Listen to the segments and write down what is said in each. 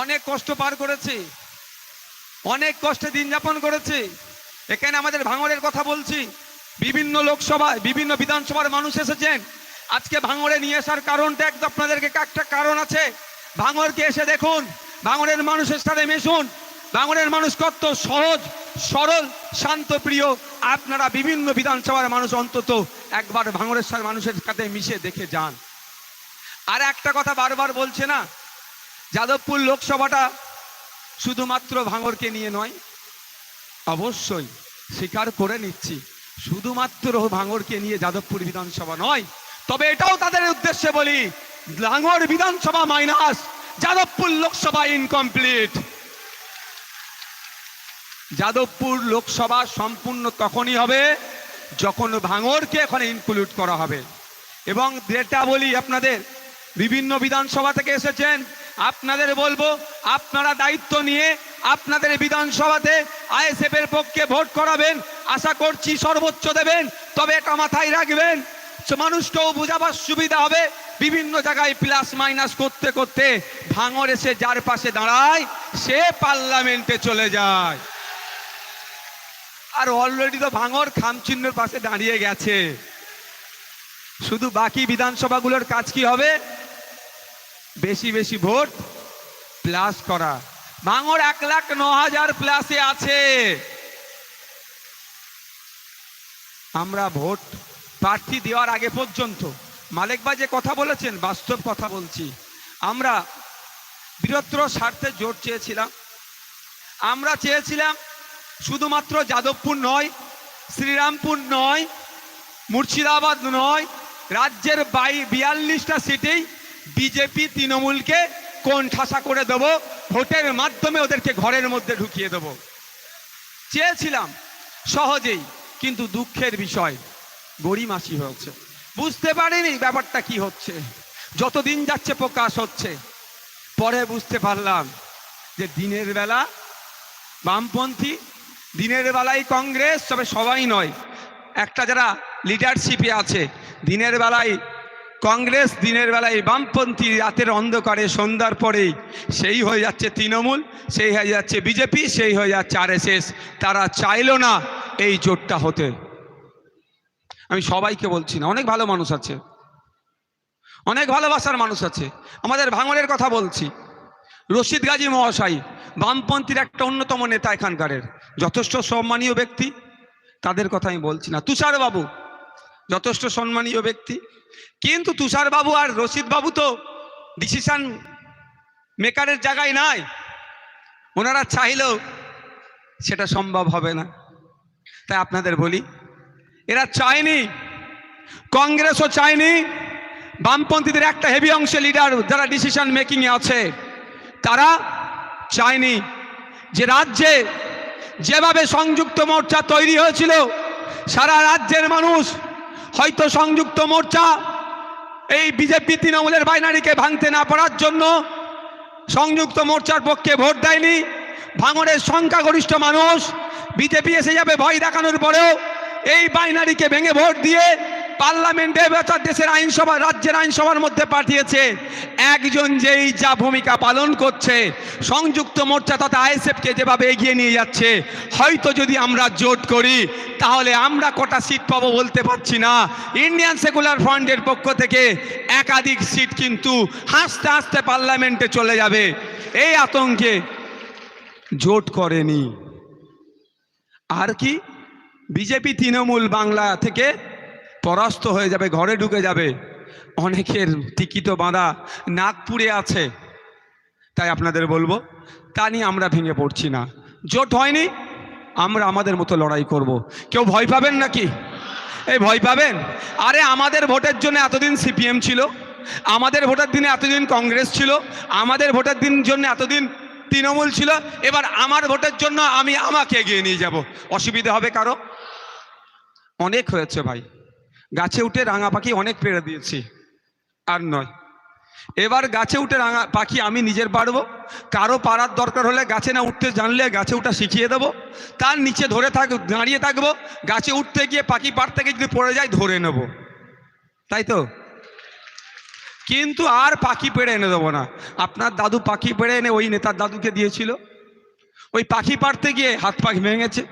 অনেক কষ্ট পার করেছি, অনেক কষ্টে দিন যাপন করেছি। এখানে আমাদের ভাঙড়ের কথা বলছি, বিভিন্ন লোকসভায় বিভিন্ন বিধানসভার মানুষ এসেছেন। আজকে ভাঙড়ে নিয়ে আসার কারণটা একদম আপনাদেরকে একটা কারণ আছে। ভাঙড়কে এসে দেখুন, ভাঙড়ের মানুষের সাথে মিশুন। ভাঙড়ের মানুষ কত সহজ সরল শান্ত প্রিয়। আপনারা বিভিন্ন বিধানসভার মানুষ অন্তত একবার ভাঙড়ের সাথে মানুষের সাথে মিশে দেখে যান। আর একটা কথা বারবার বলছে না, যাদবপুর লোকসভাটা শুধুমাত্র ভাঙড়কে নিয়ে নয়। অবশ্যই স্বীকার করে নিচ্ছি, শুধুমাত্র ভাঙড়কে নিয়ে যাদবপুর বিধানসভা নয়। তবে এটাও তাদের উদ্দেশ্যে বলি, ভাঙড় বিধানসভা মাইনাস যাদবপুর লোকসভা ইনকমপ্লিট। যাদবপুর লোকসভা সম্পূর্ণ তখনই হবে যখন ভাঙড়কে এখানে ইনক্লুড করা হবে। এবং যেটা বলি, আপনাদের বিভিন্ন বিধানসভা থেকে এসেছেন, আপনাদের বলবো আপনারা দায়িত্ব নিয়ে আপনাদের বিধানসভাতে আইএসএফ এর পক্ষে ভোট করাবেন। আশা করছি সর্বোচ্চ দেবেন। তবে এটা মাথায় রাখবেন, মানুষকেও বোঝাবার সুবিধা হবে। বিভিন্ন জায়গায় প্লাস মাইনাস করতে করতে ভাঙড় এসে যার পাশে দাঁড়ায় সে পার্লামেন্টে চলে যায়। আর অলরেডি তো ভাঙড় খামচিহ্নের পাশে দাঁড়িয়ে গেছে। শুধু বাকি বিধানসভাগুলোর কাজ কি হবে? বেশি বেশি ভোট প্লাস করা। ভাঙড় 1,09,000 প্লাসে আছে। আমরা ভোট প্রার্থী দেওয়ার আগে পর্যন্ত মালেক ভাই যে কথা বলেছেন, বাস্তব কথা বলছি, আমরা বৃহত্তর স্বার্থে জোট চেয়েছিলাম। আমরা চেয়েছিলাম শুধুমাত্র যাদবপুর নয়, শ্রীরামপুর নয়, মুর্শিদাবাদ নয়, রাজ্যের 42টা সিটেই বিজেপি তৃণমূলকে কোণঠাসা করে দেব, ভোটের মাধ্যমে ওদেরকে ঘরের মধ্যে ঢুকিয়ে দেব চেয়েছিলাম সহজেই। কিন্তু দুঃখের বিষয় গড়িমাসি হয়েছে, বুঝতে পারিনি ব্যাপারটা কি হচ্ছে। যতদিন যাচ্ছে প্রকাশ হচ্ছে। পরে বুঝতে পারলাম যে দিনের বেলা বামপন্থী, দিনের বেলায় কংগ্রেস, তবে সবাই নয়, একটা যারা লিডারশিপে আছে, দিনের বেলায় কংগ্রেস, দিনের বেলায় বামপন্থী, রাতের অন্ধকারে সন্ধ্যার পরেই সেই হয়ে যাচ্ছে তৃণমূল, সেই হয়ে যাচ্ছে বিজেপি, সেই হয়ে যাচ্ছে আরএসএস। তারা চাইল না এই জোটটা হতে। আমি সবাইকে বলছি না, অনেক ভালো মানুষ আছে, অনেক ভালোবাসার মানুষ আছে। আমাদের ভাঙড়ের কথা বলছি, রশিদ গাজী মহাশয় বামপন্থীর একটা অন্যতম নেতা এখানকারের, যথেষ্ট সম্মানীয় ব্যক্তি, তাদের কথা আমি বলছি না। তুষার বাবু যথেষ্ট সম্মানীয় ব্যক্তি, কিন্তু তুষার বাবু আর রশিদ বাবু তো ডিসিশন মেকারের জায়গায় নাই। ওনারা চাইলেও সেটা সম্ভব হবে না। তাই আপনাদের বলি, এরা চায়নি, কংগ্রেসও চায়নি, বামপন্থীদের একটা হেভি অংশে লিডার যারা ডিসিশন মেকিংয়ে আছে তারা চায়নি যে রাজ্যে যেভাবে সংযুক্ত মোর্চা তৈরি হয়েছিল, সারা রাজ্যের মানুষ হয়তো সংযুক্ত মোর্চা এই বিজেপি তৃণমূলের বাইনারিকে ভাঙতে না পারার জন্য সংযুক্ত মোর্চার পক্ষে ভোট দেয়নি। ভাঙড়ের সংখ্যাগরিষ্ঠ মানুষ বিজেপি এসে যাবে ভয় দেখানোর পরেও এই বাইনারিকে ভেঙে ভোট দিয়ে পার্লামেন্টে দেশের আইনসভা, রাজ্যের আইনসভার মধ্যে পাঠিয়েছে। একজন যেই যা ভূমিকা পালন করছে, সংযুক্ত মোর্চা তথা আইএসএফকে যেভাবে এগিয়ে নিয়ে যাচ্ছে, হয়তো যদি আমরা জোট করি তাহলে আমরা কটা সিট পাবো বলতে পারছি না। ইন্ডিয়ান সেকুলার ফ্রন্টের পক্ষ থেকে একাধিক সিট কিন্তু হাসতে হাসতে পার্লামেন্টে চলে যাবে। এই আতঙ্কে জোট করেনি। আর কি, বিজেপি তৃণমূল বাংলা থেকে পরাস্ত হয়ে যাবে, ঘরে ঢুকে যাবে। অনেকের টিকিটও বাঁধা নাগপুরে আছে। তাই আপনাদের বলবো, তা নিয়ে আমরা ভেঙে পড়ছি না। জোট হয়নি, আমরা আমাদের মতো লড়াই করব। কেউ ভয় পাবেন নাকি? এই ভয় পাবেন? আরে আমাদের ভোটের জন্য এতদিন সিপিএম ছিল, আমাদের ভোটের দিনে এতদিন কংগ্রেস ছিল, আমাদের ভোটের দিন জন্য এতদিন তৃণমূল ছিল। এবার আমার ভোটের জন্য আমি আমাকে এগিয়ে নিয়ে যাব। অসুবিধা হবে কারো? অনেক হয়েছে ভাই, গাছে উঠে রাঙা পাখি অনেক পেড়ে দিয়েছি, আর নয়। এবার গাছে উঠে রাঙা পাখি আমি নিজের পারবো। কারো পারার দরকার হলে গাছে না উঠতে জানলে গাছে উঠা শিখিয়ে দেবো, তার নিচে দাঁড়িয়ে থাকবো, গাছে উঠতে গিয়ে পাখি পাড় থেকে যদি পড়ে যায় ধরে নেব। তাই তো? কিন্তু আর পাখি পেড়ে এনে দেবো না। আপনার দাদু পাখি পেড়ে এনে ওই নেতার দাদুকে দিয়েছিল, ওই পাখি পাড়তে গিয়ে হাত পা ভেঙেছে,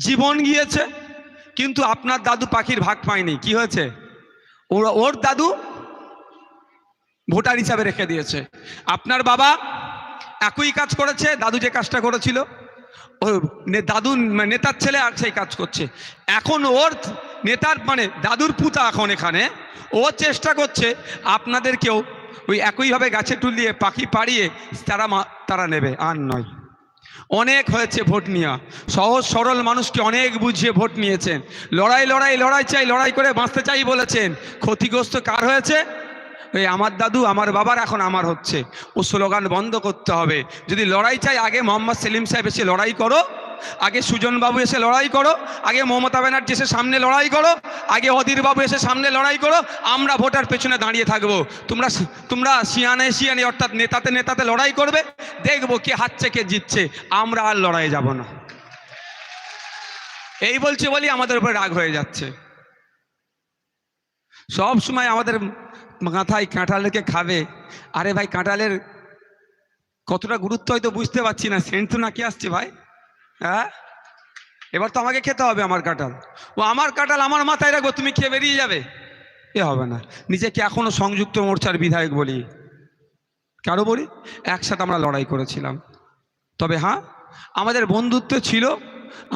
জীবন গিয়েছে, কিন্তু আপনার দাদু পাখির ভাগ পায়নি। কি হয়েছে? ওর দাদু ভোটার হিসাবে রেখে দিয়েছে। আপনার বাবা একই কাজ করেছে, দাদু যে কাজটা করেছিল, ও দাদু নেতার ছেলে আর সেই কাজ করছে। এখন ওর নেতার মানে দাদুর পুতা এখন এখানে ও চেষ্টা করছে আপনাদেরকেও ওই একইভাবে গাছে তুলিয়ে পাখি পাড়িয়ে তারা নেবে, আর নয়। অনেক হয়েছে ভোট নেওয়া, সহজ সরল মানুষকে অনেক বুঝিয়ে ভোট নিয়েছেন। লড়াই চাই, লড়াই করে বাঁচতে চাই বলেছেন। ক্ষতিগ্রস্ত কার হয়েছে? এই আমার দাদু আমার বাবার, এখন আমার হচ্ছে। ও স্লোগান বন্ধ করতে হবে। যদি লড়াই চাই, আগে মোহাম্মদ সেলিম সাহেব এসে লড়াই করো, আগে সুজন বাবু এসে লড়াই করো, আগে মমতা ব্যানার্জি এসে সামনে লড়াই করো, আগে অধীর বাবু এসে সামনে লড়াই করো। আমরা ভোটার পেছনে দাঁড়িয়ে থাকবো। তোমরা সিয়ানে অর্থাৎ নেতাতে লড়াই করবে, দেখবো কে হারছে কে জিতছে। আমরা আর লড়াইয়ে যাব না। এই বলছি বলি আমাদের উপরে রাগ হয়ে যাচ্ছে। সব সময় আমাদের মাথায় কাঁঠালকে খাবে। আরে ভাই, কাঁঠালের কতটা গুরুত্ব হয়তো বুঝতে পারছি না। সেন্ট তো নাকি আসছে ভাই। হ্যাঁ, এবার তো আমাকে খেতে হবে আমার কাঁঠাল। ও আমার কাঁঠাল আমার মাথায় রাখবো, তুমি খেয়ে বেরিয়ে যাবে, এ হবে না। নিজেকে এখনো সংযুক্ত মোর্চার বিধায়ক বলি, কারো বলি, একসাথে আমরা লড়াই করেছিলাম। তবে হ্যাঁ, আমাদের বন্ধুত্ব ছিল।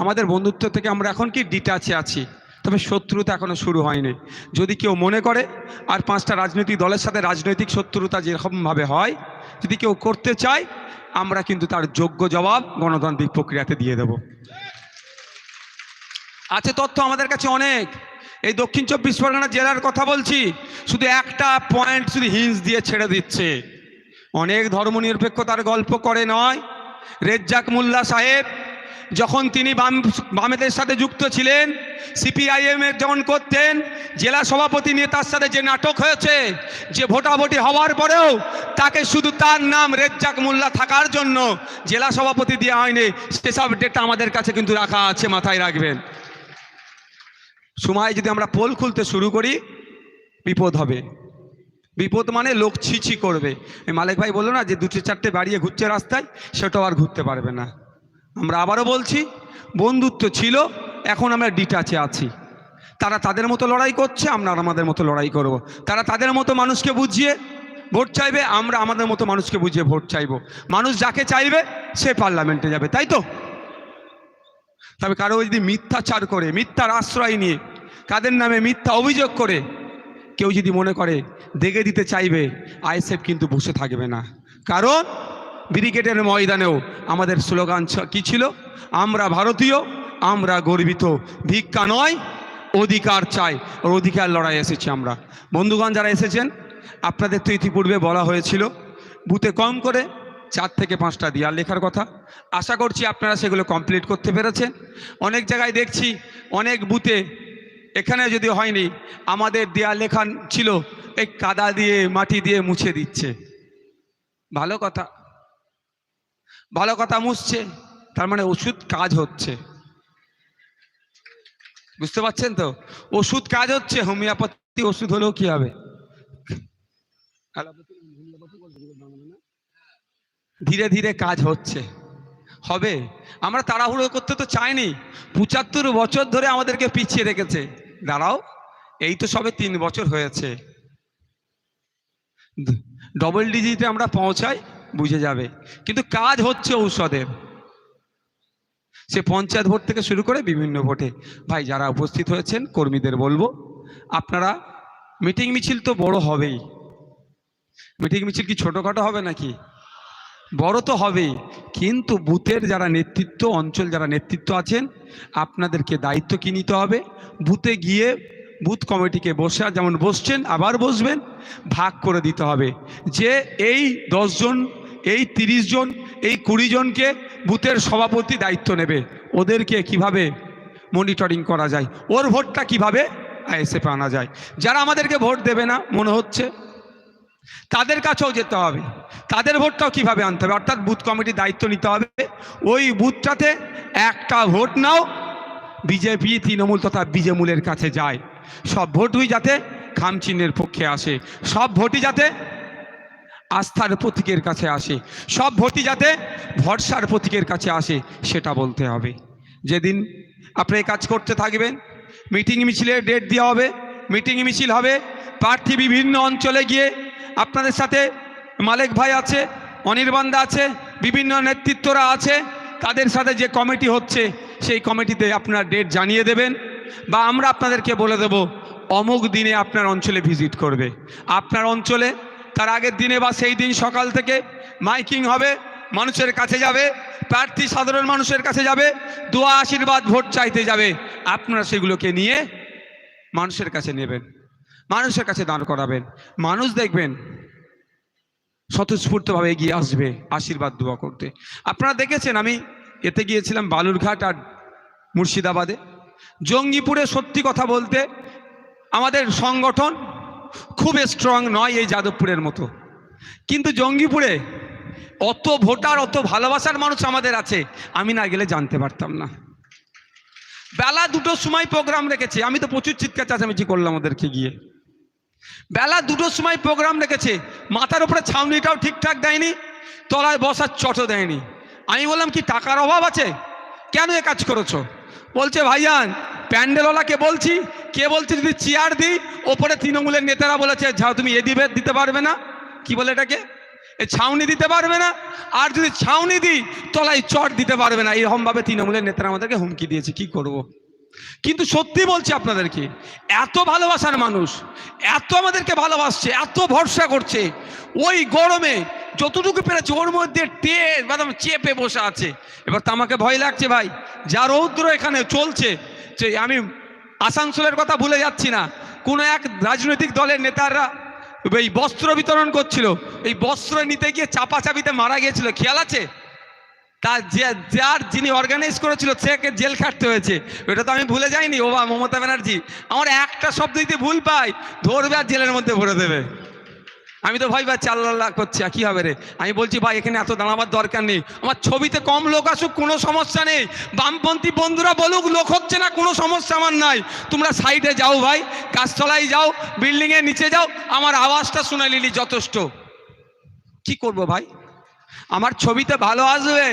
আমাদের বন্ধুত্ব থেকে আমরা এখন কি ডিটাচে আছি, তবে শত্রুতা এখনো শুরু হয়নি। যদি কেউ মনে করে আর 5টা রাজনৈতিক দলের সাথে রাজনৈতিক শত্রুতা যেরকমভাবে হয়, যদি কেউ করতে চায়, আমরা কিন্তু তার যোগ্য জবাব গণতান্ত্রিক প্রক্রিয়াতে দিয়ে দেব। আছে তথ্য আমাদের কাছে অনেক। এই দক্ষিণ 24 পরগনা জেলার কথা বলছি, শুধু একটা পয়েন্ট শুধু হিন্স দিয়ে ছেড়ে দিচ্ছে। অনেক ধর্মনিরপেক্ষতার গল্প করে নয়। রেজ্জাক মোল্লা সাহেব যখন তিনি বামেদের সাথে যুক্ত ছিলেন, সিপিআইএম এর যখন করতেন, জেলা সভাপতি নেতার সাথে যে নাটক হয়েছে, যে ভোটাভুটি হওয়ার পরেও তাকে শুধু তার নাম রেজ্জাক মোল্লা থাকার জন্য জেলা সভাপতি দেওয়া হয়নি, সেসব ডেটা আমাদের কাছে কিন্তু রাখা আছে, মাথায় রাখবেন। সময় যদি আমরা পোল খুলতে শুরু করি, বিপদ হবে। বিপদ মানে লোক ছিছি করবে। মালিক ভাই বললো না যে 2-4টে বাড়িয়ে ঘুরছে রাস্তায়, সেটাও আর ঘুরতে পারবে না। আমরা আবারও বলছি, বন্ধুত্ব ছিল, এখন আমরা ডিটাচে আছি। তারা তাদের মতো লড়াই করছে, আমরা আমাদের মতো লড়াই করব। তারা তাদের মতো মানুষকে বুঝিয়ে ভোট চাইবে, আমরা আমাদের মতো মানুষকে বুঝিয়ে ভোট চাইব। মানুষ যাকে চাইবে সে পার্লামেন্টে যাবে, তাই তো? তবে কারো যদি মিথ্যাচার করে, মিথ্যার আশ্রয় নিয়ে, কাদের নামে মিথ্যা অভিযোগ করে কেউ যদি মনে করে দেখে দিতে চাইবে, আইএসএফ কিন্তু বসে থাকবে না। কারণ ব্রিগেডের ময়দানেও আমাদের স্লোগান কি ছিল? আমরা ভারতীয়, আমরা গর্বিত, ভিক্ষা নয় অধিকার চাই। ওর অধিকার লড়াই এসেছি আমরা। বন্ধুগণ যারা এসেছেন, আপনাদের তো ইতিপূর্বে বলা হয়েছিল বুথে কম করে 4 থেকে 5টা দেয়াল লেখার কথা। আশা করছি আপনারা সেগুলো কমপ্লিট করতে পেরেছেন। অনেক জায়গায় দেখছি অনেক বুথে, এখানে যদি হয়নি, আমাদের দেয়াল লেখা ছিল এই কাদা দিয়ে মাটি দিয়ে মুছে দিচ্ছে। ভালো কথা, ভালো কথা, মুছছে, তার মানে ওষুধ কাজ হচ্ছে। বুঝতে পারছেন তো? ওষুধ কাজ হচ্ছে। হোমিওপ্যাথি ওষুধ হলেও কি হবে, ধীরে ধীরে কাজ হচ্ছে, হবে। আমরা তাড়াহুড়ো করতে তো চাইনি। 75 বছর ধরে আমাদেরকে পিছিয়ে রেখেছে। দাঁড়াও, এই তো সবে 3 বছর হয়েছে। ডবল ডিজিটে আমরা পৌঁছাই, বুঝে যাবে। কিন্তু কাজ হচ্ছে ঔষধের। সে পঞ্চায়েত ভোট থেকে শুরু করে বিভিন্ন ভোটে। ভাই যারা উপস্থিত হয়েছেন, কর্মীদের বলবো, আপনারা মিটিং মিছিল তো বড় হবেই। মিটিং মিছিল কি ছোটখাটো হবে নাকি? বড় তো হবেই। কিন্তু বুথের যারা নেতৃত্ব, অঞ্চল যারা নেতৃত্ব আছেন, আপনাদেরকে দায়িত্ব কি নিতে হবে? বুথে গিয়ে বুথ কমিটিকে বসে, যেমন বসছেন আবার বসবেন, ভাগ করে দিতে হবে যে এই 10 জন, এই 30 জন, এই 20 জনকে বুথের সভাপতি দায়িত্ব নেবে। ওদেরকে কিভাবে মনিটরিং করা যায়, ওর ভোটটা কিভাবে আইএসএফ আনা যায়। যারা আমাদেরকে ভোট দেবে না মনে হচ্ছে, তাদের কাছেও যেতে হবে, তাদের ভোটটাও কিভাবে আনতে হবে। অর্থাৎ বুথ কমিটির দায়িত্ব নিতে হবে ওই বুথটাতে একটা ভোট নাও বিজেপি, তৃণমূল তথা বিজেমূলের কাছে যায়। সব ভোটই যাতে খামচিহ্নের পক্ষে আসে, সব ভোটই যাতে আস্থার প্রতীকের কাছে আসে, সব ভোটই যাতে ভরসার প্রতীকের কাছে আসে, সেটা বলতে হবে। যেদিন আপনি কাজ করতে থাকবেন, মিটিং মিছিলের ডেট দেওয়া হবে, মিটিং মিছিল হবে, প্রার্থী বিভিন্ন অঞ্চলে গিয়ে আপনাদের সাথে মালেক ভাই আছে, অনির্বাণদা আছে, বিভিন্ন নেতৃত্বরা আছে, তাদের সাথে যে কমিটি হচ্ছে সেই কমিটিতে আপনার ডেট জানিয়ে দেবেন, বা আমরা আপনাদেরকে বলে দেব অমুক দিনে আপনার অঞ্চলে ভিজিট করবে। আপনার অঞ্চলে তার আগের দিনে বা সেই দিন সকাল থেকে মাইকিং হবে, মানুষের কাছে যাবে, প্রার্থী সাধারণ মানুষের কাছে যাবে, দোয়া আশীর্বাদ ভোট চাইতে যাবে। আপনারা সেগুলোকে নিয়ে মানুষের কাছে নেবেন, মানুষের কাছে দাঁড় করাবেন, মানুষ দেখবেন স্বতঃস্ফূর্তভাবে এগিয়ে আসবে আশীর্বাদ দোয়া করতে। আপনারা দেখেছেন, আমি এতে গিয়েছিলাম বালুরঘাট আর মুর্শিদাবাদে। জঙ্গিপুরে সত্যি কথা বলতে আমাদের সংগঠন খুব স্ট্রং নয় এই যাদবপুরের মতো, কিন্তু জঙ্গিপুরে অত ভোটার, অত ভালোবাসার মানুষ আমাদের আছে, আমি না গেলে জানতে পারতাম না। বেলা 2টোর সময় প্রোগ্রাম রেখেছে, আমি তো প্রচুর চিৎকার চেঁচামেচি করলাম ওদেরকে গিয়ে। বেলা 2টোর সময় প্রোগ্রাম রেখেছে, মাথার উপরে ছাউনিটাও ঠিকঠাক দেয়নি, তলায় বসার চটও দেয়নি। আমি বললাম কি টাকার অভাব আছে, কেন এ কাজ করেছো? বলছে ভাইজান প্যান্ডেলওয়ালাকে বলছি, কে বলছে যদি চেয়ার দিই, ওপরে তৃণমূলের নেতারা বলেছে যাও তুমি এ দিতে পারবে না, কি বলে এটাকে, ছাউনি দিতে পারবে না, আর যদি ছাউনি দিই তলায় চট দিতে পারবে না, এরকমভাবে তৃণমূলের নেতারা আমাদেরকে হুমকি দিয়েছে। কি করব? কিন্তু সত্যি বলছি আপনাদেরকে, এত ভালোবাসার মানুষ, এত আমাদেরকে ভালোবাসছে, এত ভরসা করছে, ওই গরমে যতটুকু পেরেছে ওর মধ্যে চেপে বসে আছে। এবার তো আমাকে ভয় লাগছে ভাই, যা রৌদ্র এখানে চলছে, যে আমি আসানসোলের কথা ভুলে যাচ্ছি না, কোনো এক রাজনৈতিক দলের নেতারা এই বস্ত্র বিতরণ করছিল, এই বস্ত্র নিতে গিয়ে চাপাচাপিতে মারা গিয়েছিল, খেয়াল আছে? তার যার যিনি অর্গানাইজ করেছিল সেকে জেল খাটতে হয়েছে, ওটা তো আমি ভুলে যাইনি। ও বা মমতা ব্যানার্জি আমার একটা শব্দ দিতে ভুল পাই, ধরবে আর জেলের মধ্যে ভরে দেবে। আমি তো ভাই চাল্লা করছি, কি হবে রে? আমি বলছি ভাই এখানে এত দাঁড়াবার দরকার নেই, আমার ছবিতে কম লোক আসুক কোনো সমস্যা নেই, বামপন্থী বন্ধুরা বলুক লোক হচ্ছে না, কোনো সমস্যা আমার নাই, তোমরা সাইডে যাও ভাই, গাছতলায় যাও, বিল্ডিংয়ের নিচে যাও, আমার আওয়াজটা শুনে নিলি যথেষ্ট। কি করব ভাই, আমার ছবিতে ভালো আসবে,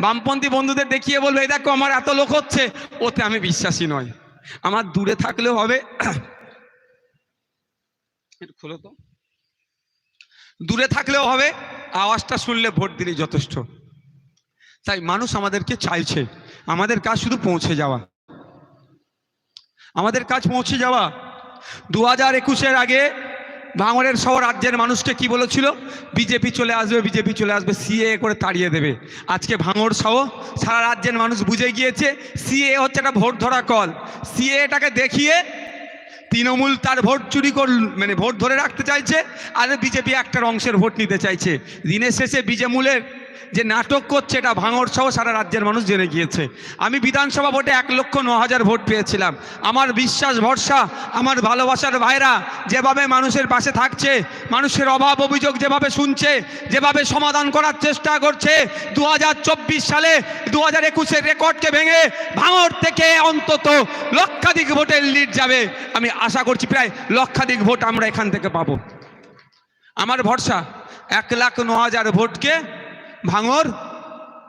বামপন্থী বন্ধুদের দেখিয়ে বলবে এই দেখো আমার এত লোক হচ্ছে, ওতে আমি বিশ্বাসী নয়। আমার দূরে থাকলেও হবে, খোলো তো, দূরে থাকলেও হবে, আওয়াজটা শুনলে ভোট দিলে যথেষ্ট। তাই মানুষ আমাদেরকে চাইছে, আমাদের কাজ শুধু পৌঁছে যাওয়া, আমাদের কাজ পৌঁছে যাওয়া। 2021-এর আগে ভাঙড়ের সহ রাজ্যের মানুষকে কি বলেছিল? বিজেপি চলে আসবে, বিজেপি চলে আসবে, সিএ করে তাড়িয়ে দেবে। আজকে ভাঙড় সহ সারা রাজ্যের মানুষ বুঝে গিয়েছে সিএ হচ্ছে একটা ভোট ধরা কল। সিএটাকে দেখিয়ে তৃণমূল তার ভোট চুরি মানে ভোট ধরে রাখতে চাইছে, আর বিজেপি একটা অংশের ভোট নিতে চাইছে। দিনের শেষে বিজেমূলের যে নাটক করছে এটা ভাঙড় সহ সারা রাজ্যের মানুষ জেনে গিয়েছে। আমি বিধানসভা ভোটে 1,09,000 ভোট পেয়েছিলাম। আমার বিশ্বাস ভরসা, আমার ভালোবাসার ভাইরা যেভাবে মানুষের পাশে থাকছে, মানুষের অভাব অভিযোগ যেভাবে শুনছে, যেভাবে সমাধান করার চেষ্টা করছে, 2024 সালে 2021-এর রেকর্ডকে ভেঙে ভাঙড় থেকে অন্তত লক্ষাধিক ভোটের লিড যাবে। আমি আশা করছি প্রায় লক্ষাধিক ভোট আমরা এখান থেকে পাবো। আমার ভরসা 1,09,000 ভোটকে ভাঙড়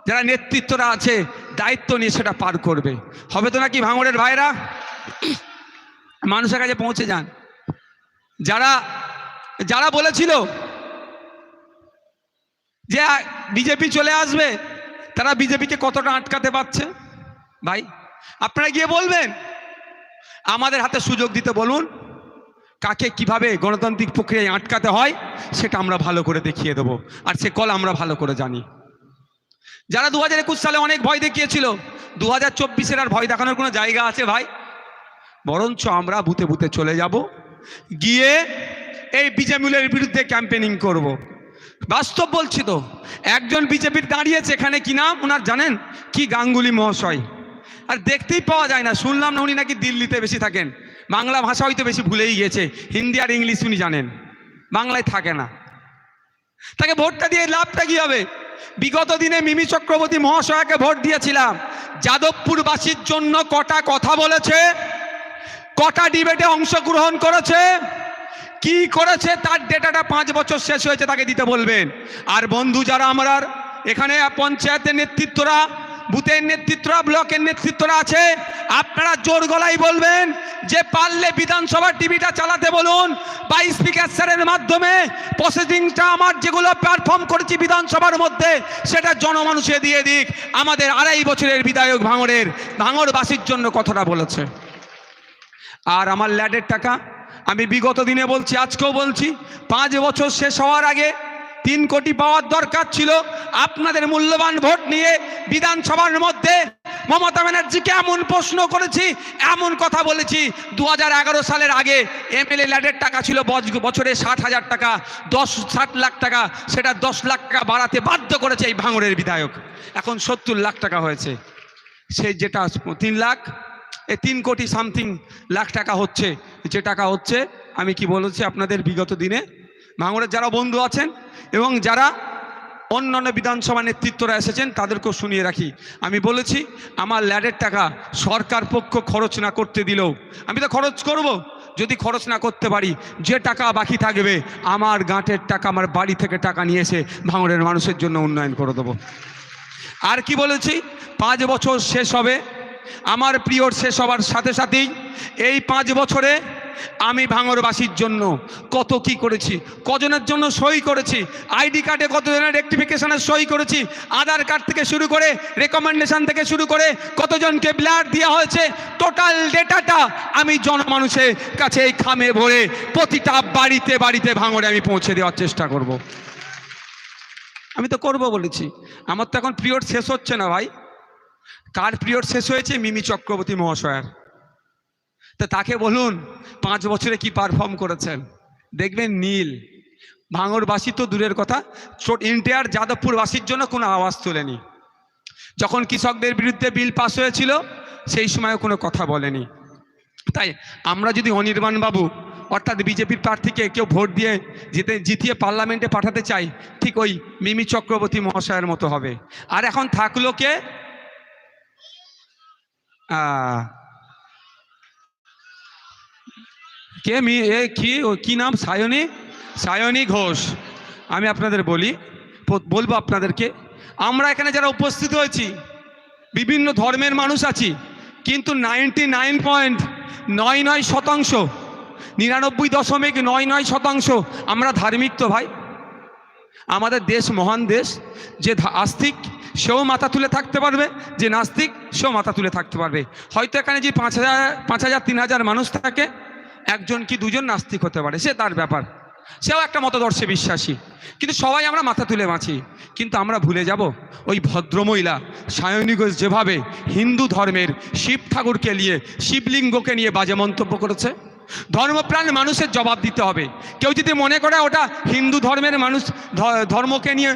যারা নেতৃত্বরা আছে দায়িত্ব নিয়ে সেটা পার করবে। হবে তো নাকি ভাঙড়ের ভাইরা? মানুষের কাছে পৌঁছে যান। যারা যারা বলেছিল যে বিজেপি চলে আসবে, তারা বিজেপিকে কতটা আটকাতে পারছে ভাই? আপনারা গিয়ে বলবেন, আমাদের হাতে সুযোগ দিতে বলুন, কাকে কিভাবে গণতান্ত্রিক প্রক্রিয়ায় আটকাতে হয় সেটা আমরা ভালো করে দেখিয়ে দেবো, আর সে কল আমরা ভালো করে জানি। যারা 2021 সালে অনেক ভয় দেখিয়েছিল, 2024-এর আর ভয় দেখানোর কোনো জায়গা আছে ভাই? বরঞ্চ আমরা বুথে বুথে চলে যাব, গিয়ে এই বিজেপির বিরুদ্ধে ক্যাম্পেনিং করব। বাস্তব বলছি তো, একজন বিজেপির দাঁড়িয়েছে এখানে, কি নাম ওনার জানেন? কি গাঙ্গুলি মহাশয়। আর দেখতেই পাওয়া যায় না, শুনলাম না উনি নাকি দিল্লিতে বেশি থাকেন, বাংলা ভাষা হয়তো বেশি ভুলেই গিয়েছে, হিন্দি আর ইংলিশ উনি জানেন, বাংলায় থাকে না। তাকে ভোটটা দিয়ে লাভটা কি হবে? বিগত দিনে মিমি চক্রবর্তী মহাশয়কে ভোট দিয়েছিলাম, যাদবপুরবাসীর জন্য কটা কথা বলেছে, কটা ডিবেটে অংশগ্রহণ করেছে, কি করেছে তার ডেটাটা 5 বছর শেষ হয়েছে তাকে দিতে বলবেন। আর বন্ধু যারা আমরা এখানে পঞ্চায়েতের নেতৃত্বরা, বুথের নেতৃত্বরা, ব্লকের নেতৃত্বরা আছে, আপনারা জোর গলায় বলবেন যে পারলে বিধানসভা টিভিটা চালাতে বলুন, বা স্পিকার স্যারের মাধ্যমে প্রসেসিংটা আমার যেগুলো পারফর্ম করেছি বিধানসভার মধ্যে সেটা জনমানুষে দিয়ে দিক। আমাদের 2.5 বছরের বিধায়ক ভাঙড়বাসীর জন্য কথাটা বলেছে। আর আমার ল্যাডের টাকা আমি বিগত দিনে বলছি, আজকেও বলছি, 5 বছর শেষ হওয়ার আগে 3 কোটি পাওয়ার দরকার ছিল। আপনাদের মূল্যবান ভোট নিয়ে বিধানসভার মধ্যে মমতা ব্যানার্জিকে এমন প্রশ্ন করেছি, এমন কথা বলেছি। 2011 সালের আগে এমএলএ ল্যাডের টাকা ছিল বছরে 60,000 টাকা, 60 লাখ টাকা, সেটা 10 লাখ টাকা বাড়াতে বাধ্য করেছে এই ভাঙড়ের বিধায়ক। এখন 70 লাখ টাকা হয়েছে। সেই যেটা 3 লাখ, 3 কোটি সামথিং লাখ টাকা হচ্ছে, যে টাকা হচ্ছে, আমি কি বলেছি আপনাদের বিগত দিনে ভাঙড়ের যারা বন্ধু আছেন এবং যারা অন্যান্য বিধানসভা নেতৃত্বরা এসেছেন তাদেরকেও শুনিয়ে রাখি, আমি বলেছি আমার ল্যাডের টাকা সরকার পক্ষ খরচ না করতে দিলেও আমি তো খরচ করব। যদি খরচ না করতে পারি, যে টাকা বাকি থাকবে আমার গাঁটের টাকা, আমার বাড়ি থেকে টাকা নিয়ে এসে ভাঙড়ের মানুষের জন্য উন্নয়ন করে দেবো। আর কি বলেছি, 5 বছর শেষ হবে, আমার পিরিয়ড শেষ হবার সাথে সাথেই এই 5 বছরে আমি ভাঙড়বাসীর জন্য কত কি করেছি, কজনের জন্য সই করেছি, আইডি কার্ডে কতজনের রেক্টিফিকেশনের সই করেছি, আধার কার্ড থেকে শুরু করে রেকমেন্ডেশন থেকে শুরু করে কতজনকে ব্লাড দেওয়া হয়েছে, টোটাল ডেটাটা আমি জনমানুষের কাছে এই খামে ভরে প্রতিটা বাড়িতে বাড়িতে ভাঙড়ে আমি পৌঁছে দেওয়ার চেষ্টা করব। আমি তো করব বলেছি। আমার তো এখন পিরিয়ড শেষ হচ্ছে না ভাই। কার পিরিয়ড শেষ হয়েছে? মিমি চক্রবর্তী মহাশয়ের। তো তাকে বলুন 5 বছরে কি পারফর্ম করেছেন, দেখবেন নীল। ভাঙড়বাসী তো দূরের কথা, এন্টায়ার যাদবপুরবাসীর জন্য কোনো আওয়াজ তোলেনি। যখন কৃষকদের বিরুদ্ধে বিল পাস হয়েছিল সেই সময় কোনো কথা বলেনি। তাই আমরা যদি অনির্বাণ বাবু অর্থাৎ বিজেপির প্রার্থীকে কেউ ভোট দিয়ে জিতিয়ে পার্লামেন্টে পাঠাতে চাই, ঠিক ওই মিমি চক্রবর্তী মহাশয়ের মতো হবে। আর এখন থাকলো কে, কি নাম, সায়নী ঘোষ। আমি আপনাদের বলবো আপনাদেরকে, আমরা এখানে যারা উপস্থিত হয়েছি বিভিন্ন ধর্মের মানুষ আছি, কিন্তু 99.99% 99.99% আমরা ধার্মিক। তো ভাই, আমাদের দেশ মহান দেশ, যে আস্তিক সেও মাথা তুলে থাকতে পারবে, যে নাস্তিক সেও মাথা তুলে থাকতে পারবে। হয়তো এখানে যে 5,000 3,000 মানুষ থাকে, একজন কি দুজন নাস্তিক হতে পারে, সে তার ব্যাপার, সেও একটা মতদর্শে বিশ্বাসী, কিন্তু সবাই আমরা মাথা তুলে বাঁচি। কিন্তু আমরা ভুলে যাব ওই ভদ্রমহিলা সায়নী ঘোষ যেভাবে হিন্দু ধর্মের শিব ঠাকুরকে নিয়ে, শিবলিঙ্গকে নিয়ে বাজে মন্তব্য করেছে। ধর্মপ্রাণ মানুষের জবাব দিতে হবে। কেউ যদি মনে করে ওটা হিন্দু ধর্মের মানুষ ধর্মকে নিয়ে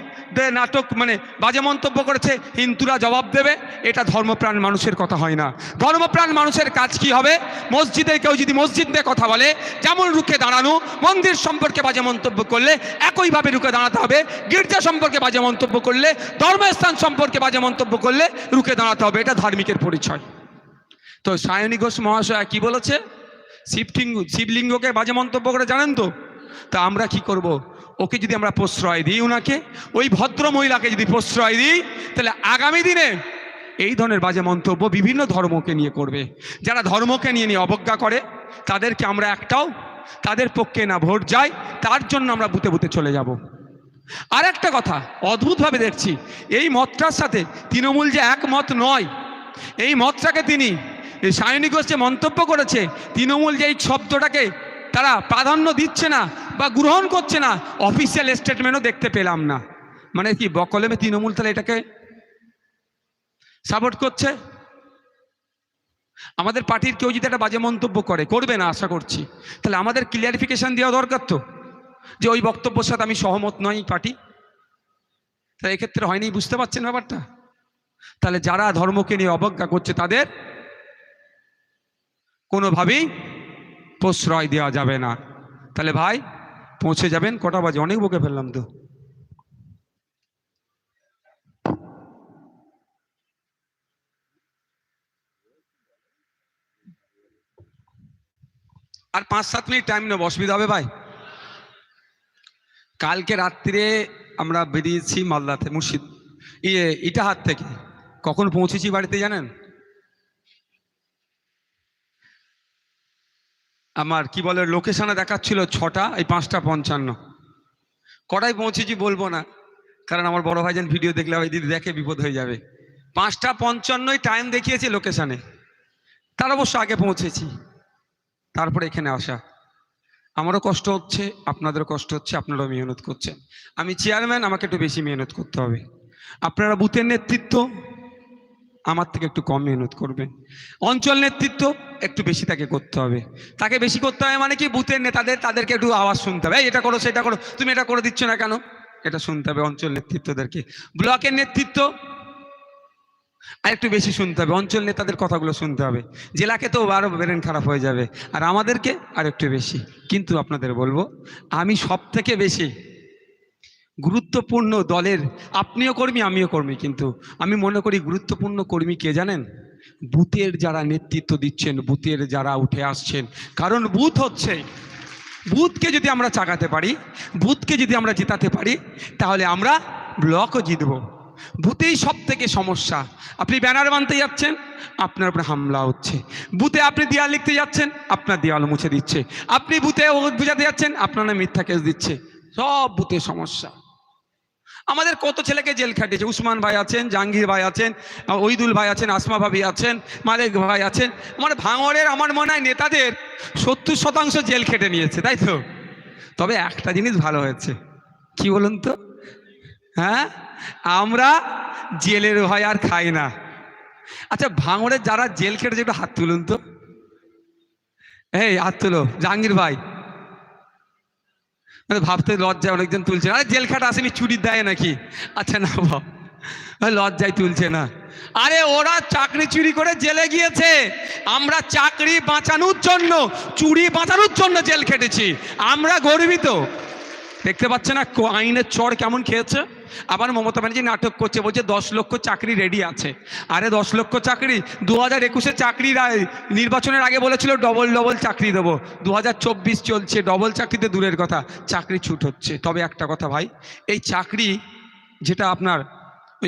নাটক মানে বাজে মন্তব্য করেছে, হিন্দুরা জবাব দেবে, এটা ধর্মপ্রাণ মানুষের কথা হয় না। ধর্মপ্রাণ মানুষের কাজ কি হবে? মসজিদে কেউ যদি মসজিদ নিয়ে কথা বলে, যেমন রুখে দাঁড়ানো, মন্দির সম্পর্কে বাজে মন্তব্য করলে একইভাবে রুখে দাঁড়াতে হবে। গির্জা সম্পর্কে বাজে মন্তব্য করলে, ধর্মস্থান সম্পর্কে বাজে মন্তব্য করলে রুখে দাঁড়াতে হবে। এটা ধার্মিকের পরিচয়। তো সায়নী ঘোষ মহাশয় কি বলেছে? শিবলিঙ্গকে বাজে মন্তব্য করে, জানেন তো? তা আমরা কি করব? ওকে যদি আমরা প্রশ্রয় দিই, ওনাকে, ওই ভদ্র মহিলাকে যদি প্রশ্রয় দিই, তাহলে আগামী দিনে এই ধরনের বাজে মন্তব্য বিভিন্ন ধর্মকে নিয়ে করবে। যারা ধর্মকে নিয়ে অবজ্ঞা করে তাদেরকে আমরা একটাও তাদের পক্ষে না ভোট যায়, তার জন্য আমরা বুথে বুথে চলে যাব। আর একটা কথা অদ্ভুতভাবে দেখছি, এই মতটার সাথে তৃণমূল যে একমত নয়, এই মতটাকে তিনি সায়নী ঘোষ যে মন্তব্য করেছে, তৃণমূল যে এই শব্দটাকে তারা প্রাধান্য দিচ্ছে না বা গ্রহণ করছে না, অফিসিয়াল স্টেটমেন্টও দেখতে পেলাম না। মানে কি বকলমে তৃণমূল তাহলে এটাকে সাপোর্ট করছে? আমাদের পার্টির কেউ যদি একটা বাজে মন্তব্য করবে না আশা করছি, তাহলে আমাদের ক্লিয়ারিফিকেশন দেওয়া দরকার তো, যে ওই বক্তব্যের সাথে আমি সহমত নই পার্টি। তাই এক্ষেত্রে হয়নি, বুঝতে পারছেন ব্যাপারটা? তাহলে যারা ধর্মকে নিয়ে অবজ্ঞা করছে তাদের কোনোভাবেই প্রশ্রয় দেওয়া যাবে না। তাহলে ভাই পৌঁছে যাবেন কটা বাজে? অনেক বকে ফেললাম তো। আর 5-7 মিনিট টাইম নেব, অসুবিধা হবে ভাই? কালকে রাত্রিরে আমরা বেরিয়েছি মালদাতে, ইটাহার থেকে। কখন পৌঁছেছি বাড়িতে জানেন? আমার কি বলে লোকেশনে দেখাচ্ছিল 6টা, এই 5:55। কটায় পৌঁছেছি বলবো না, কারণ আমার বড় ভাইজান ভিডিও দেখলে ওই দিদি দেখে বিপদ হয়ে যাবে। 5:55 টাইম দেখিয়েছে লোকেশনে, তার অবশ্য আগে পৌঁছেছি। তারপরে এখানে আসা, আমারও কষ্ট হচ্ছে, আপনাদেরও কষ্ট হচ্ছে, আপনারাও মেহনত করছেন। আমি চেয়ারম্যান, আমাকে একটু বেশি মেহনত করতে হবে। আপনারা বুথের নেতৃত্ব আমার থেকে একটু কম মেহনত করবেন। অঞ্চল নেতৃত্ব একটু বেশি তাকে করতে হবে। তাকে বেশি করতে হবে মানে কি, বুথের নেতাদের তাদেরকে একটু আওয়াজ শুনতে হবে, এটা করো সেটা করো, তুমি এটা করে দিচ্ছ না কেন, এটা শুনতে হবে অঞ্চল নেতৃত্বদেরকে। ব্লকের নেতৃত্ব আর একটু বেশি শুনতে হবে, অঞ্চল নেতাদের কথাগুলো শুনতে হবে। জেলাকে তো আরও ব্রেন খারাপ হয়ে যাবে, আর আমাদেরকে আর একটু বেশি। কিন্তু আপনাদের বলবো, আমি সব থেকে বেশি গুরুত্বপূর্ণ দলের, আপনিও কর্মী আমিও কর্মী, কিন্তু আমি মনে করি গুরুত্বপূর্ণ কর্মী কে জানেন? বুথের যারা নেতৃত্ব দিচ্ছেন, বুথের যারা উঠে আসছেন। কারণ বুথ হচ্ছে, বুথকে যদি আমরা চাগাতে পারি, বুথকে যদি আমরা জেতাতে পারি, তাহলে আমরা ব্লকও জিতব। বুথেই সব থেকে সমস্যা। আপনি ব্যানার বানতে যাচ্ছেন, আপনার উপরে হামলা হচ্ছে। বুথে আপনি দেয়াল লিখতে যাচ্ছেন, আপনার দেয়াল মুছে দিচ্ছে। আপনি বুথে বুঝাতে যাচ্ছেন, আপনার মিথ্যা কেস দিচ্ছে। সব বুথে সমস্যা। আমাদের কত ছেলেকে জেল খাটিয়েছে। উসমান ভাই আছেন, জাহাঙ্গীর ভাই আছেন, ওইদুল ভাই আছেন, আসমা ভাবি আছেন, মালিক ভাই আছেন। আমার ভাঙড়ের আমার মনে হয় নেতাদের 70% জেল খেটে নিয়েছে, তাই তো? তবে একটা জিনিস ভালো হয়েছে, কি বলুন তো? হ্যাঁ, আমরা জেলের ভয় আর খাই না। আচ্ছা, ভাঙড়ের যারা জেল খেটেছে একটু হাত তুলুন তো। এই হাত তুলো, জাহাঙ্গীর ভাই। ভাবতে লজ্জায় অনেকজন তুলছে, আরে জেল খাটা আসেনি, চুরি দেয় নাকি? আচ্ছা না বাবা, লজ্জায় তুলছে না। আরে ওরা চাকরি চুরি করে জেলে গিয়েছে, আমরা চাকরি বাঁচানোর জন্য, চুরি বাঁচানোর জন্য জেল খেটেছি। আমরা গর্বিত। দেখতে পাচ্ছে না আইনের চড় কেমন খেয়েছে? আবার মমতা ব্যানার্জি নাটক করছে, বলছে 10 লক্ষ চাকরি রেডি আছে। আরে 10 লক্ষ চাকরি 2021-এ চাকরি নির্বাচনের আগে বলেছিল ডবল ডবল চাকরি দেবো। 2024 চলছে, ডবল চাকরিতে দূরের কথা, চাকরি ছুট হচ্ছে। তবে একটা কথা ভাই, এই চাকরি যেটা আপনার,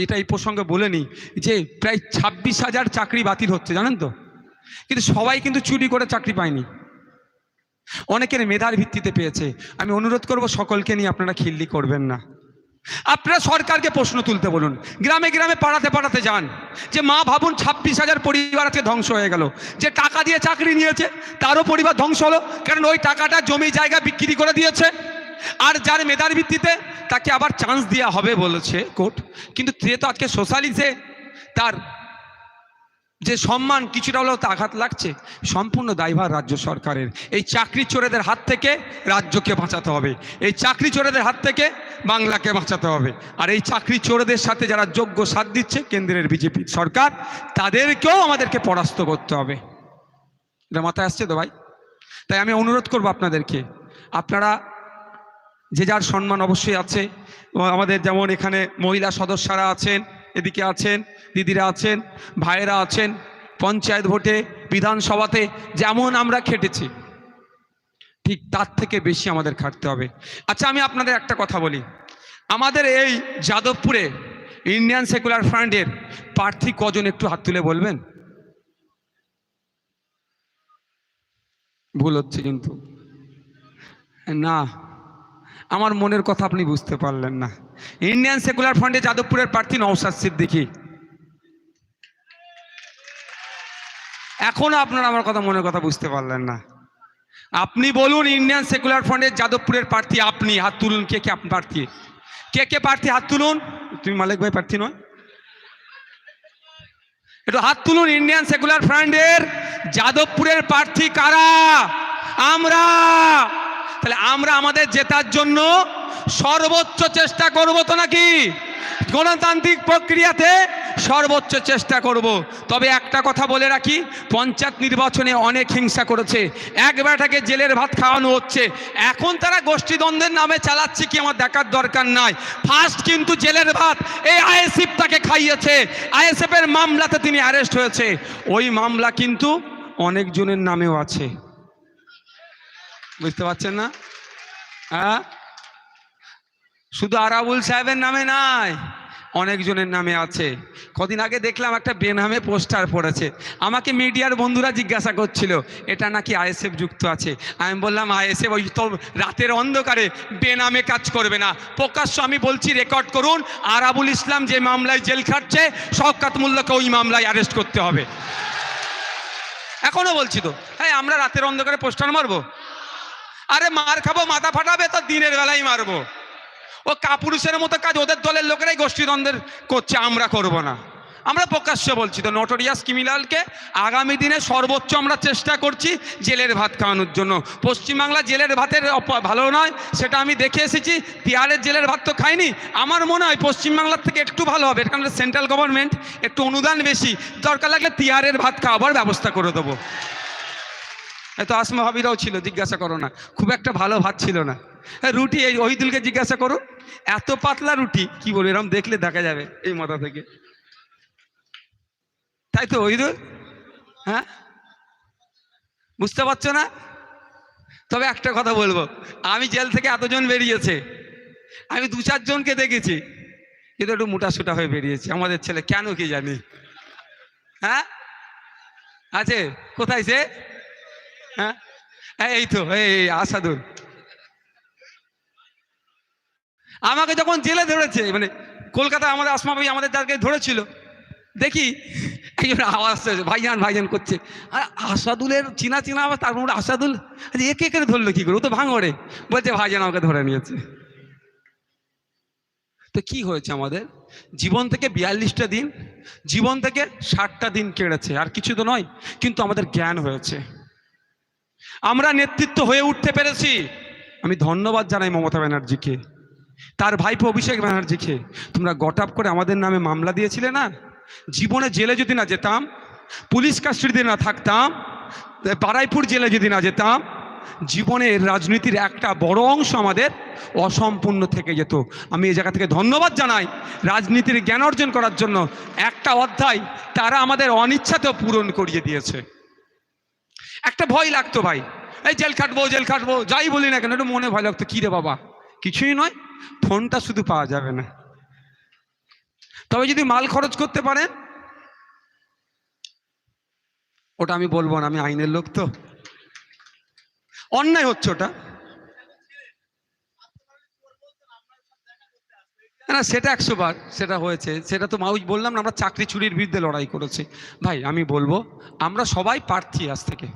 এটা এই প্রসঙ্গে বলে নিই, যে প্রায় 26,000 চাকরি বাতিল হচ্ছে, জানেন তো? কিন্তু সবাই কিন্তু চুরি করে চাকরি পায়নি, অনেকের মেধার ভিত্তিতে পেয়েছে। আমি অনুরোধ করব সকলকে নিয়ে আপনারা খিল্লি করবেন না। আপনারা সরকারকে প্রশ্ন তুলতে বলুন, গ্রামে গ্রামে পাড়াতে পাড়াতে যান, যে মা ভাবুন 26,000 পরিবার আজকে ধ্বংস হয়ে গেল। যে টাকা দিয়ে চাকরি নিয়েছে তারও পরিবার ধ্বংস হলো, কারণ ওই টাকাটা জমি জায়গা বিক্রি করে দিয়েছে। আর যার মেধার ভিত্তিতে তাকে আবার চান্স দেওয়া হবে বলেছে কোর্ট, কিন্তু সে তো আজকে সোশ্যালিসে তার যে সম্মান কিছুটা হলেও তো আঘাত লাগছে। সম্পূর্ণ দায়ভার রাজ্য সরকারের। এই চাকরি চোরেদের হাত থেকে রাজ্যকে বাঁচাতে হবে, এই চাকরি চোরেদের হাত থেকে বাংলাকে বাঁচাতে হবে। আর এই চাকরি চোরেদের সাথে যারা যোগ্য সাথ দিচ্ছে কেন্দ্রের বিজেপি সরকার, তাদেরকেও আমাদেরকে পরাস্ত করতে হবে। এটা মাথায় আসছে তো ভাই? তাই আমি অনুরোধ করব আপনাদেরকে, আপনারা যে যার সম্মান অবশ্যই আছে। আমাদের যেমন এখানে মহিলা সদস্যরা আছেন, এদিকে আছেন, দিদিরা আছেন, ভাইয়েরা আছেন। পঞ্চায়েত ভোটে, বিধানসভাতে যেমন আমরা খেটেছি, ঠিক তার থেকে বেশি আমাদের খাটতে হবে। আচ্ছা, আমি আপনাদের একটা কথা বলি, আমাদের এই যাদবপুরে ইন্ডিয়ান সেকুলার ফ্রন্টের প্রার্থী কজন একটু হাত তুলে বলবেন? ভুল হচ্ছে কিন্তু না, আমার মনের কথা আপনি বুঝতে পারলেন না। ইন্ডিয়ান সেকুলার ফ্রন্টে যাদবপুরের প্রার্থী নওশাদ সিদ্দিকী। এখনো আপনারা আমার কথা, মনের কথা বুঝতে পারলেন না। আপনি বলুন, ইন্ডিয়ান সেকুলার ফ্রন্টের যাদবপুরের প্রার্থী আপনি, হাত তুলুন। কে কে আপনি প্রার্থী? কে কে প্রার্থী? হাত তুলুন। তুমি মালিক ভাই প্রার্থী নয়? একটু হাত তুলুন। ইন্ডিয়ান সেকুলার ফ্রন্টের যাদবপুরের প্রার্থী কারা? আমরা। তাহলে আমরা আমাদের জেতার জন্য সর্বোচ্চ চেষ্টা করব তো নাকি? গণতান্ত্রিক প্রক্রিয়াতে সর্বোচ্চ চেষ্টা করব। তবে একটা কথা বলে রাখি, পঞ্চায়েত নির্বাচনে অনেক হিংসা করেছে, এক বেটাকে জেলের ভাত খাওয়ানো হচ্ছে। এখন তারা গোষ্ঠীদ্বন্দ্বের নামে চালাচ্ছে কি আমার দেখার দরকার নাই। ফার্স্ট কিন্তু জেলের ভাত এই আইএসএফ তাকে খাইয়েছে। আইএসএফ এর মামলাতে তিনি অ্যারেস্ট হয়েছে। ওই মামলা কিন্তু অনেকজনের নামেও আছে, বুঝতে পারছেন না? হ্যাঁ, শুধু আরাবুল সাহেবের নামে নাই, অনেকজনের নামে আছে। কদিন আগে দেখলাম একটা বেনামে পোস্টার পড়েছে, আমাকে মিডিয়ার বন্ধুরা জিজ্ঞাসা করছিল এটা নাকি আইএসএফ যুক্ত আছে। আমি বললাম আইএসএফ ওই তো রাতের অন্ধকারে বেনামে কাজ করবে না, প্রকাশ্য আমি বলছি, রেকর্ড করুন, আরাবুল ইসলাম যে মামলায় জেল খাটছে শওকত মোল্লাকে ওই মামলায় অ্যারেস্ট করতে হবে। এখনো বলছি তো, হ্যাঁ আমরা রাতের অন্ধকারে পোস্টার মারবো? আরে মার খাবো, মাথা ফাটাবে তো দিনের বেলায় মারবো। ও কাপুরুষের মতো কাজ ওদের দলের লোকেরাই গোষ্ঠীদ্বন্দ্বের করছে, আমরা করব না। আমরা প্রকাশ্য বলছি তো, নোটোরিয়াস ক্রিমিনালকে আগামী দিনে সর্বোচ্চ আমরা চেষ্টা করছি জেলের ভাত খাওয়ানোর জন্য। পশ্চিমবাংলা জেলের ভাতের ভালো নয় সেটা আমি দেখে এসেছি, তিহারের জেলের ভাত তো খাইনি। আমার মনে হয় পশ্চিমবাংলার থেকে একটু ভালো হবে, কারণ সেন্ট্রাল গভর্নমেন্ট একটু অনুদান বেশি, দরকার লাগলে তিহারের ভাত খাওয়াবার ব্যবস্থা করে দেবো। এত আসমা ভাবিরাও ছিল, জিজ্ঞাসা করো না, খুব একটা ভালো ভাত ছিল না। রুটি এই ওহিদুলকে জিজ্ঞাসা করো, এত পাতলা রুটি কি বলবো, এরকম দেখলে দেখা যাবে এই মাথা থেকে, তাই তো ওহিদুল? হ্যাঁ বুঝতে পারছো না? তবে একটা কথা বলবো, আমি জেল থেকে এতজন বেরিয়েছে, আমি 2-4 জনকে দেখেছি কিন্তু একটু মোটাসোটা হয়ে বেরিয়েছে আমাদের ছেলে, কেন কি জানি। হ্যাঁ আছে কোথায় সে? হ্যাঁ এই তো এই আসাদুল, আমাকে যখন জেলে ধরেছে, মানে কলকাতায় আমাদের আসমা ভাই আমাদের যাকে ধরেছিল, দেখি একজন আওয়াজ ভাইজান ভাইজান করছে, আর আসাদুলের চিনা চিনা আওয়াজ, তার মধ্যে আসাদুল একে একে ধরলো কি করে, ও তো ভাঙড়ে, বলছে ভাইজান আমাকে ধরে নিয়েছে। তো কি হয়েছে, আমাদের জীবন থেকে 42টা দিন, জীবন থেকে 60টা দিন কেড়েছে, আর কিছু তো নয়, কিন্তু আমাদের জ্ঞান হয়েছে, আমরা নেতৃত্ব হয়ে উঠতে পেরেছি। আমি ধন্যবাদ জানাই মমতা ব্যানার্জিকে, তার ভাইপো অভিষেক ব্যানার্জিকে। তোমরা গটাপ করে আমাদের নামে মামলা দিয়েছিলে না, জীবনে জেলে যদি না যেতাম, পুলিশ কাস্টডিতে না থাকতাম, বারাইপুর জেলে যদি না যেতাম, জীবনের রাজনীতির একটা বড় অংশ আমাদের অসম্পূর্ণ থেকে যেত। আমি এই জায়গা থেকে ধন্যবাদ জানাই রাজনীতির জ্ঞান অর্জন করার জন্য, একটা অধ্যায় তারা আমাদের অনিচ্ছাতেও পূরণ করিয়ে দিয়েছে। একটা ভয় লাগতো ভাই, এই জেল খাটবো যাই বলি না কেন, একটু মনে ভয় লাগতো, কি রে বাবা কিছুই নয়, ফোনটা শুধু পাওয়া যাবে না। তবে যদি মাল খরচ করতে পারেন, ওটা আমি বলবো না, আমি আইনের লোক তো, অন্যায় হচ্ছে ওটা না, সেটা 100 বার সেটা হয়েছে, সেটা তো মাউজ বললাম না, আমরা চাকরি চুরির বিরুদ্ধে লড়াই করেছি। ভাই আমি বলবো আমরা সবাই প্রার্থী আজ থেকে,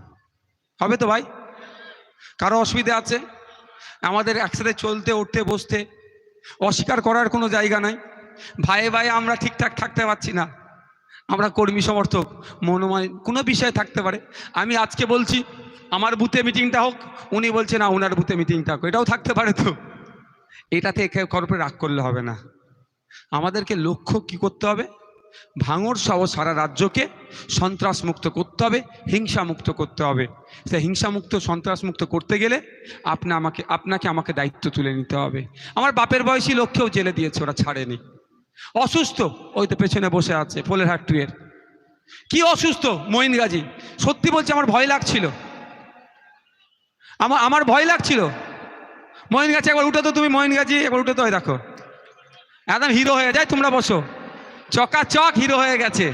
হবে তো ভাই? কারো অসুবিধা আছে? আমাদের একসাথে চলতে উঠতে বসতে অস্বীকার করার কোনো জায়গা নাই। ভাই ভাই আমরা ঠিকঠাক থাকতে পারছি না, আমরা কর্মী সমর্থক, মনোময় কোনো বিষয় থাকতে পারে। আমি আজকে বলছি আমার বুথে মিটিংটা হোক, উনি বলছে না ওনার বুথে মিটিংটা হোক, এটাও থাকতে পারে তো। এটাতে কারোর রাগ করলে হবে না। আমাদেরকে লক্ষ্য কি করতে হবে, ভাঙড় সহ সারা রাজ্যকে সন্ত্রাস মুক্ত করতে হবে, হিংসা মুক্ত করতে হবে। সেই হিংসা মুক্ত সন্ত্রাস মুক্ত করতে গেলে আপনাকে আমাকে দায়িত্ব তুলে নিতে হবে। আমার বাপের বয়সী লোককেও জেলে দিয়েছে, ওরা ছাড়েনি। অসুস্থ, ওই তো পেছনে বসে আছে পোলেরহাট 2 এর, কি অসুস্থ মঈন গাজী, সত্যি বলছে আমার ভয় লাগছিল, আমার ভয় লাগছিল। মঈন গাজী একবার উঠে তো, তুমি মঈন গাজী একবার উঠে তো, দেখো একদম হিরো হয়ে যায়, তোমরা বসো, চকাচক হিরো হয়ে গেছে।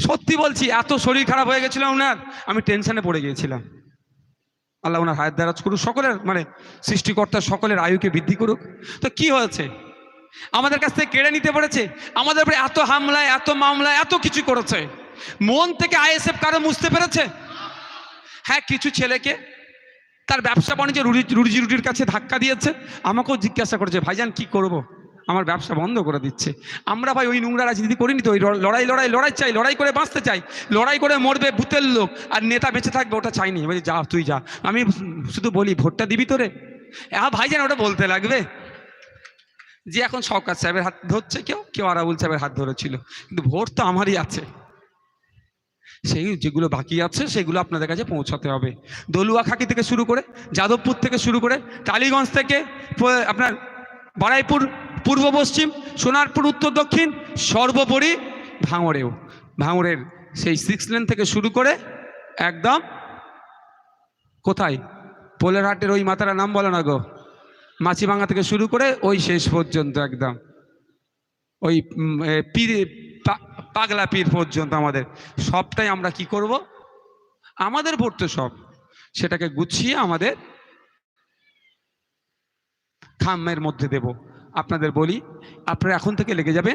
সত্যি বলছি এত শরীর খারাপ হয়ে গেছিল ওনার, আমি টেনশনে পড়ে গিয়েছিলাম। আল্লাহ ওনার হায়াত দারাজ করুক, সকলের মানে সৃষ্টিকর্তা সকলের আয়ুকে বৃদ্ধি করুক। তো কি হয়েছে, আমাদের কাছ থেকে কেড়ে নিতে পেরেছে, আমাদের উপরে এত হামলায় এত মামলায় এত কিছু করেছে, মন থেকে আইএসএফ কারো মুছতে পেরেছে? হ্যাঁ কিছু ছেলেকে তার ব্যবসা বাণিজ্য রুজি রুটির কাছে ধাক্কা দিয়েছে, আমাকেও জিজ্ঞাসা করেছে ভাইজান কি করব, আমার ব্যবসা বন্ধ করে দিচ্ছে। আমরা ভাই ওই নোংরা রাজনীতি করিনি তো, ওই লড়াই চাই, লড়াই করে বাঁচতে চাই, লড়াই করে মরবে ভূতের লোক আর নেতা বেঁচে থাকবে, ওটা চাইনি। বলছি যা তুই যা, আমি শুধু বলি ভোটটা দিবি তোরে, হ্যাঁ ভাইজান ওটা বলতে লাগবে যে এখন শওকত সাহেবের হাত ধরছে, কেউ আরাবুল সাহেবের হাত ধরেছিল, কিন্তু ভোট তো আমারই আছে, সেই যেগুলো বাকি আছে সেগুলো আপনাদের কাছে পৌঁছাতে হবে। দলুয়াখাকি থেকে শুরু করে, যাদবপুর থেকে শুরু করে, টালিগঞ্জ থেকে আপনার বারাইপুর পূর্ব পশ্চিম, সোনারপুর উত্তর দক্ষিণ, সর্বোপরি ভাঙড়েও, ভাঙড়ের সেই 6 লেন থেকে শুরু করে একদম কোথায়, পোলেরহাটের ওই মাতারা নাম বলো না গো, মাছিভাঙা থেকে শুরু করে ওই শেষ পর্যন্ত একদম ওই পীর পাগলা পীর পর্যন্ত আমাদের সবটাই আমরা কি করব, আমাদের ভোট তো সব, সেটাকে গুছিয়ে আমাদের খামের মধ্যে দেব। আপনাদের বলি, আপনারা এখন থেকে লেগে যাবে,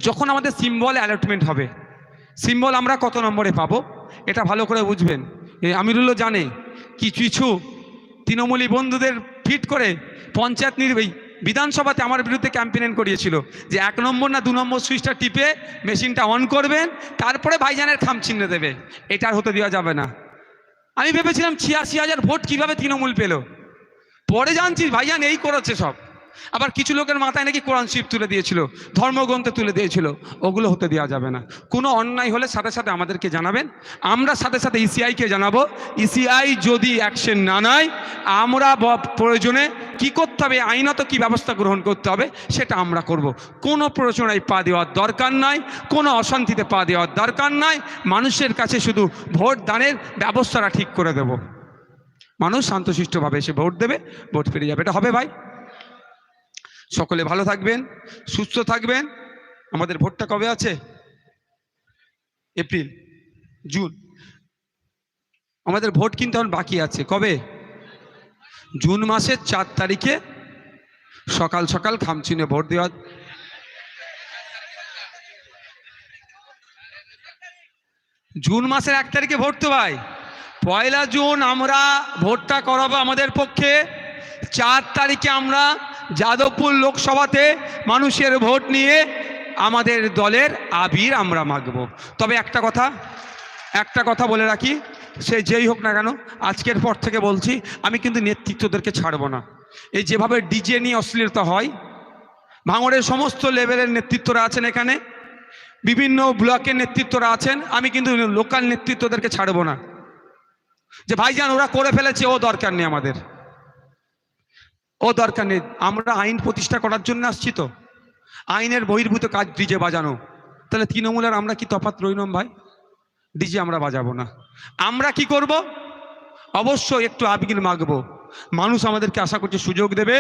যখন আমাদের সিম্বল অ্যালটমেন্ট হবে, সিম্বল আমরা কত নম্বরে পাবো এটা ভালো করে বুঝবেন। আমিরুল্লাহ জানে কিছু কিছু তৃণমূলী বন্ধুদের ফিট করে পঞ্চায়েত বিধানসভাতে আমার বিরুদ্ধে ক্যাম্পেইন করিয়েছিল যে 1 নম্বর না 2 নম্বর সুইচটা টিপে মেশিনটা অন করবেন, তারপরে ভাইজানের খাম চিহ্ন দেবে। এটা আর হতে দেওয়া যাবে না। আমি ভেবেছিলাম 86,000 ভোট কিভাবে তৃণমূল পেল, পরে জানছি ভাইজান এই করেছে সব। আবার কিছু লোকের মাথায় নাকি কোরআন শরীফ তুলে দিয়েছিল, ধর্মগ্রন্থ তুলে দিয়েছিল, ওগুলো হতে দেওয়া যাবে না। কোনো অন্যায় হলে সাথে সাথে আমাদেরকে জানাবেন, আমরা সাথে সাথে ইসিআইকে জানাবো। ইসিআই যদি অ্যাকশন না নেয়, আমরা প্রয়োজনে কি করতে হবে, আইনত কি ব্যবস্থা গ্রহণ করতে হবে সেটা আমরা করব। কোনো প্ররোচনায় পা দেওয়ার দরকার নাই, কোনো অশান্তিতে পা দেওয়ার দরকার নাই। মানুষের কাছে শুধু ভোট দানের ব্যবস্থাটা ঠিক করে দেব, মানুষ শান্তশিষ্টভাবে এসে ভোট দেবে, ভোট ফিরে যাবে। এটা হবে ভাই। সকলে ভালো থাকবেন, সুস্থ থাকবেন। আমাদের ভোটটা কবে আছে? April, June. আমাদের ভোট কিন্তু এখন বাকি আছে। কবে? জুন মাসের 4 তারিখে সকাল সকাল খামচিনে ভোট দেওয়া। জুন মাসের 1 তারিখে ভোট তো ভাই। 1 জুন আমরা ভোটটা করাবো আমাদের পক্ষে। 4 তারিখে আমরা যাদবপুর লোকসভাতে মানুষের ভোট নিয়ে আমাদের দলের আবির আমরা মাগব। তবে একটা কথা বলে রাখি, সে যেই হোক না কেন, আজকের পর থেকে বলছি, আমি কিন্তু নেতৃত্বদেরকে ছাড়ব না। এই যেভাবে ডিজে নিয়ে অশ্লীলতা হয়, ভাঙড়ের সমস্ত লেভেলের নেতৃত্বরা আছেন, এখানে বিভিন্ন ব্লকের নেতৃত্বরা আছেন, আমি কিন্তু লোকাল নেতৃত্বদেরকে ছাড়ব না। যে ভাইজান ওরা করে ফেলেছে, ও দরকার নেই, আমাদের ও দরকার নেই। আমরা আইন প্রতিষ্ঠা করার জন্য আসছি, তো আইনের বহির্ভূত কাজ ডিজে বাজানো। তাহলে তৃণমূলের আমরা কি তফাৎ রইলাম ভাই? ডিজে আমরা বাজাবো না। আমরা কি করব? অবশ্যই একটু আবির মাগবো। মানুষ আমাদেরকে আশা করছে সুযোগ দেবে।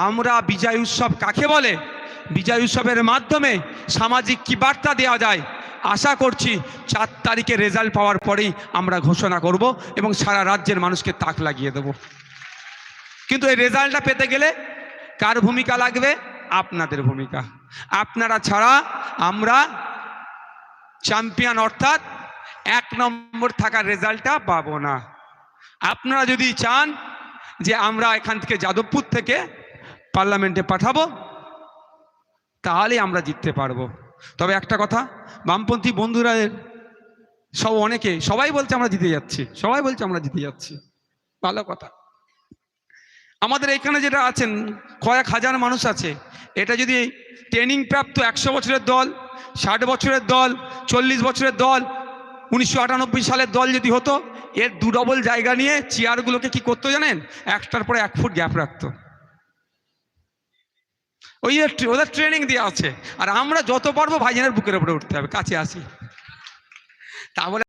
আমরা বিজয় উৎসব কাকে বলে, বিজয় উৎসবের মাধ্যমে সামাজিক কি বার্তা দেওয়া যায়, আশা করছি 4 তারিখে রেজাল্ট পাওয়ার পরেই আমরা ঘোষণা করব এবং সারা রাজ্যের মানুষকে তাক লাগিয়ে দেব। কিন্তু এই রেজাল্টটা পেতে গেলে কার ভূমিকা লাগবে? আপনাদের ভূমিকা। আপনারা ছাড়া আমরা চ্যাম্পিয়ন অর্থাৎ 1 নম্বর থাকার রেজাল্টটা পাবো না। আপনারা যদি চান যে আমরা এখান থেকে যাদবপুর থেকে পার্লামেন্টে পাঠাবো, তাহলে আমরা জিততে পারবো। তবে একটা কথা, বামপন্থী বন্ধুরা সবাই বলছে আমরা জিতে যাচ্ছি, সবাই বলছে আমরা জিতে যাচ্ছি, ভালো কথা। আমাদের এখানে যেটা আছেন কয়েক হাজার মানুষ আছে, এটা যদি ট্রেনিং প্রাপ্ত 100 বছরের দল, 60 বছরের দল, 40 বছরের দল, 1998 সালের দল যদি হতো, এর 2 ডবল জায়গা নিয়ে চেয়ারগুলোকে কি করতো জানেন? একটার পরে 1 ফুট গ্যাপ রাখতো। ওদের ট্রেনিং দেওয়া আছে। আর আমরা যত পারবো ভাইজানের বুকের উপরে উঠতে হবে, কাছে আসি তা বলে